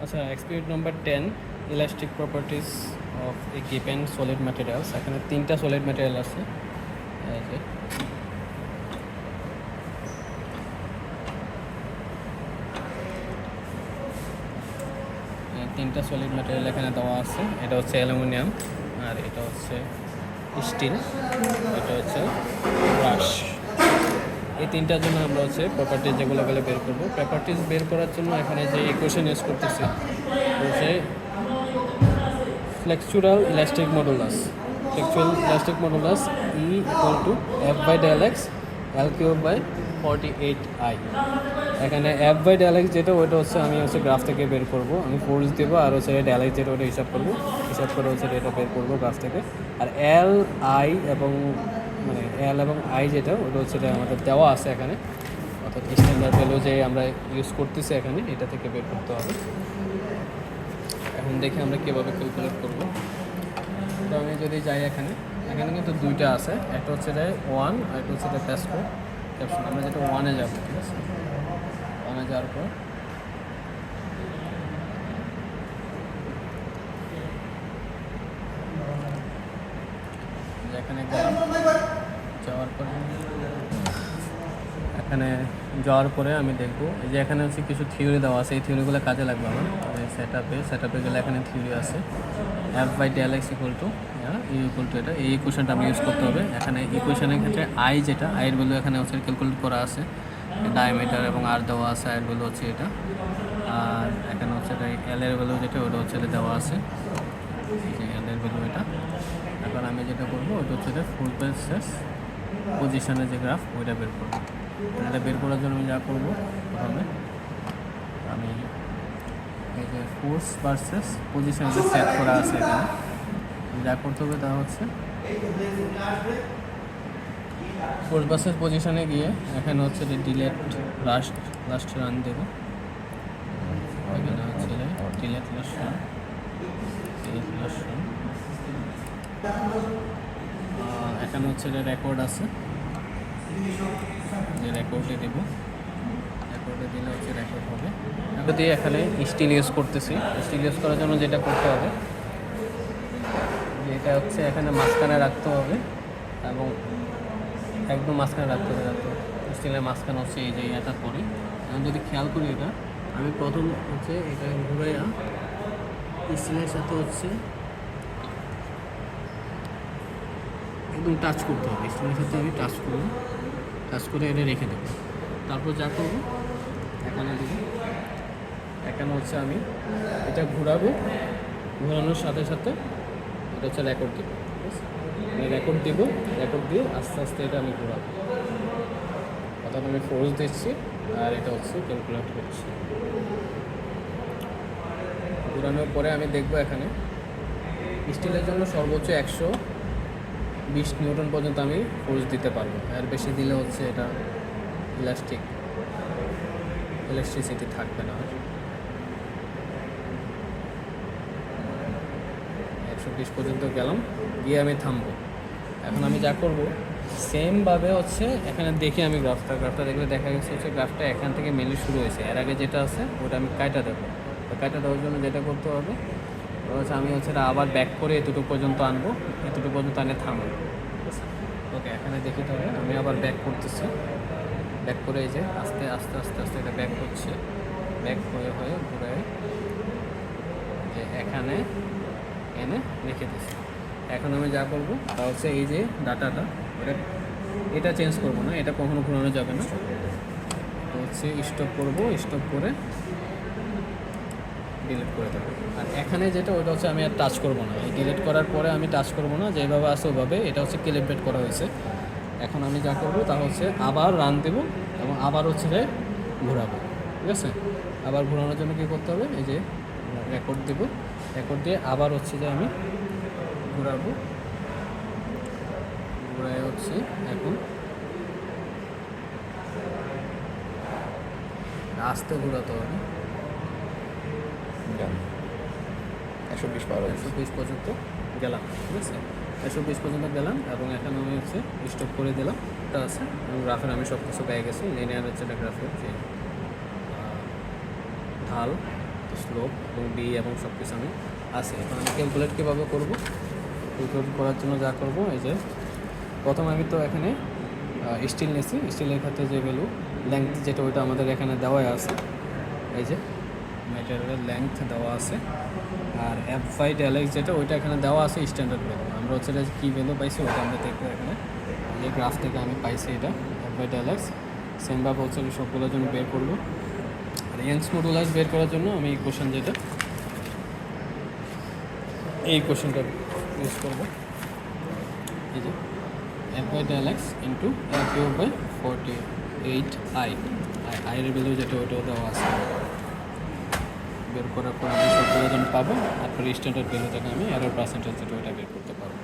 আচ্ছা, experiment number 10, elastic properties of a given solid materials. এখানে 3টা সলিড ম্যাটেরিয়াল আছে। এই যে 3টা সলিড ম্যাটেরিয়াল এখানে দেওয়া আছে। এটা হচ্ছে অ্যালুমিনিয়াম, আর এটা হচ্ছে স্টিল, এটা হচ্ছে ব্রাশ। এই তিনটার জন্য আমরা হচ্ছে প্রপার্টিজ যেগুলো বের করবো। প্রপার্টিজ বের করার জন্য এখানে যে ইকুয়েশন ইউজ করতেছি হচ্ছে ফ্লেক্সুরাল elastic modulus. ফ্লেক্সুরাল elastic modulus E = F/Δx L³/48I। এখানে F/Δx যেটা, ওইটা হচ্ছে আমি গ্রাফ থেকে বের করব। আমি ফোর্স দেবো, আর হচ্ছে Δx যেটা, ওটা হিসাব করবো। হিসাব করে হচ্ছে এটা বের করবো গ্রাফ থেকে। আর L এবং I যেটা, ওটা হচ্ছে আমাদের দেওয়া আছে এখানে, অর্থাৎ স্ট্যান্ডার্ড ভ্যালু যে আমরা ইউজ করতেছি এখানে, এটা থেকে বের করতে হবে। এখন দেখি আমরা কীভাবে ক্যালকুলেট করবো। তো আমি যদি যাই এখানে কিন্তু দুইটা আছে, একটা হচ্ছে 1 আর একটা হচ্ছে ক্যাপশন। আমরা যেটা 1-এ যাবো, ঠিক আছে। 1-এ যাওয়ার পর এখানে যাওয়ার পরে আমি দেখবো যে এখানে হচ্ছে কিছু থিওরি দেওয়া আছে। এই থিওরিগুলো কাজে লাগবে আমার সেট আপে গেলে এখানে থিওরি আছে F/Δx = এটা। এই ইকুয়েশনটা আমি ইউজ করতে হবে। এখানে ইকুয়েশনের ক্ষেত্রে I যেটা, এর ভ্যালু এখানে হচ্ছে ক্যালকুলেট করা আছে। ডায়ামিটার এবং আর দেওয়া আছে, এর ভ্যালু হচ্ছে এটা। আর এখানে হচ্ছে L এর ভ্যালু যেটা, ওটা হচ্ছে দেওয়া আছে, L এর ভ্যালু এটা। এখন আমি যেটা করবো ওটা হচ্ছে ফুল বেসিস পজিশনের যে গ্রাফ, ওইটা বের করবো। এটা বের করার জন্য আমি যা করবো, প্রথমে আমি এই যে ফোর্স ভার্সেস পজিশন যে সেট করা আছে এখানে, যা করতে হবে তা হচ্ছে ফোর্স ভার্সেস পজিশনে গিয়ে এখানে হচ্ছে ডিলেট লাস্ট রান দেবো। এখানে হচ্ছে ডিলেট লাস্ট রান। এখানে হচ্ছে রেকর্ড আছে, যে রেকর্ডে দেব। রেকর্ডে দিলে হচ্ছে রেকর্ড হবে। যদি এখানে স্টিল ইউজ করতেছি, স্টিল ইউজ করার জন্য যেটা করতে হবে, যেটা হচ্ছে এখানে মাঝখানে রাখতে হবে, এবং একদম মাঝখানে রাখতে হবে। স্টিলের মাঝখানে হচ্ছে এই যে এটা করি। আমি যদি খেয়াল করি, এটা আমি প্রথম হচ্ছে এটা ঘুরাইয়া স্টিলের সাথে হচ্ছে একদম টাচ করতে হবে। স্টিলের সাথে আমি টাচ করে এটা রেখে দেবো। তারপর যা করবো, এখানে হচ্ছে আমি এটা ঘোরানোর সাথে সাথে এটা হচ্ছে রেকর্ড দেবো। রেকর্ড দিয়ে আস্তে আস্তে এটা আমি ঘোরাবো, অর্থাৎ আমি ফোর্স দিচ্ছি আর এটা হচ্ছে ক্যালকুলেট করছি। ঘোরানোর পরে আমি দেখবো এখানে স্টিলের জন্য সর্বোচ্চ 120 নিউটন পর্যন্ত আমি ফোর্স দিতে পারবো। আর বেশি দিলে হচ্ছে এটা ইলাস্ট্রিসিটি থাকবে না। 120 পর্যন্ত গেলাম, গিয়ে আমি থামবো। এখন আমি যা করবো, সেমভাবে হচ্ছে এখানে দেখি আমি গ্রাফটা দেখলে দেখা গেছে হচ্ছে গ্রাফটা এখান থেকে মেনলি শুরু হয়েছে। এর আগে যেটা আছে ওটা আমি কাইটা দেবো। তো কাইটা দেওয়ার জন্য যেটা করতে হবে হচ্ছে আমি হচ্ছে আবার ব্যাক করে এতটুকু পর্যন্ত আনবো, এতটুকু পর্যন্ত আনে থামবো। ঠিক আছে, ওকে। এখানে দেখি তাহলে আমি আবার ব্যাক করতেছি। ব্যাক করে এই যে আস্তে এটা ব্যাক হচ্ছে, ব্যাক হয়ে ঘুরে যে এখানে এনে রেখে দিচ্ছি। এখন আমি যা করবো তা হচ্ছে এই যে ডাটাটা, এটা চেঞ্জ করবো না, এটা কখনো ঘোরানো যাবে না। তো হচ্ছে স্টপ করে ডিলিট করে দেবো। আর এখানে যেটা, ওটা হচ্ছে আমি আর টাচ করবো না। এই ডিলিট করার পরে আমি টাচ করবো না, যেভাবে আছে ওভাবে এটা হচ্ছে ক্যালিব্রেট করা হয়েছে। এখন আমি যা করবো তা হচ্ছে আবার রান দেবো এবং আবার হচ্ছে ঘোরাবো। ঠিক আছে, আবার ঘোরানোর জন্য কী করতে হবে, এই যে রেকর্ড দেবো। রেকর্ড দিয়ে আবার হচ্ছে যে আমি ঘোরাবো। ঘোরায় হচ্ছে এখন আস্তে ঘোরাতে হবে। 120 পর্যন্ত গেলাম। ঠিক আছে, 120 পর্যন্ত গেলাম এবং এখন আমি হচ্ছে স্টপ করে দিলাম। এটা আছে এবং গ্রাফের আমি সব কিছু পেয়ে গেছি। লিনিয়ার হচ্ছে এটা গ্রাফের যে ঢাল। স্লোপ এবং বি এবং সব কিছু আমি আছে। এখন আমি ক্যালকুলেট কীভাবে করবো, ক্যালকুলেট করার জন্য যা করবো এই যে প্রথম আমি তো এখানে স্টিল নিয়েছি, স্টিলের ক্ষেত্রে যে ভ্যালু লেংথ যেটা ওইটা আমাদের এখানে দেওয়াই আছে, এই যে ম্যাটেরিয়ালের লেংথ দেওয়া আছে। আর এফ বাই ডেল এক্স যেটা ওইটা এখানে দেওয়া আছে স্ট্যান্ডার্ড ভ্যালু। আমরা হচ্ছে এটা কী ভ্যালু পাইছি ওটা আমরা দেখবো এখানে, এই গ্রাফ থেকে আমি পাইছি এটা এফ বাই ডেল এক্স। সেমভাবে হচ্ছে সবগুলোর জন্য বের করবো। আর ইয়াংস মডুলাস বের করার জন্য আমি ইকুয়েশন যেটা এই ইকুয়েশনটা ইউজ করবো, এই যে F by del X into F U by 48 আইয়ের ভ্যালু যেটা ওইটাও দেওয়া আছে। বের করার পর আমি সবগুলো জন পাবো, তারপরে স্ট্যান্ডার্ড ভ্যালু থেকে আমি এরর পার্সেন্টেজ যেটা ওইটা বের করতে পারবো।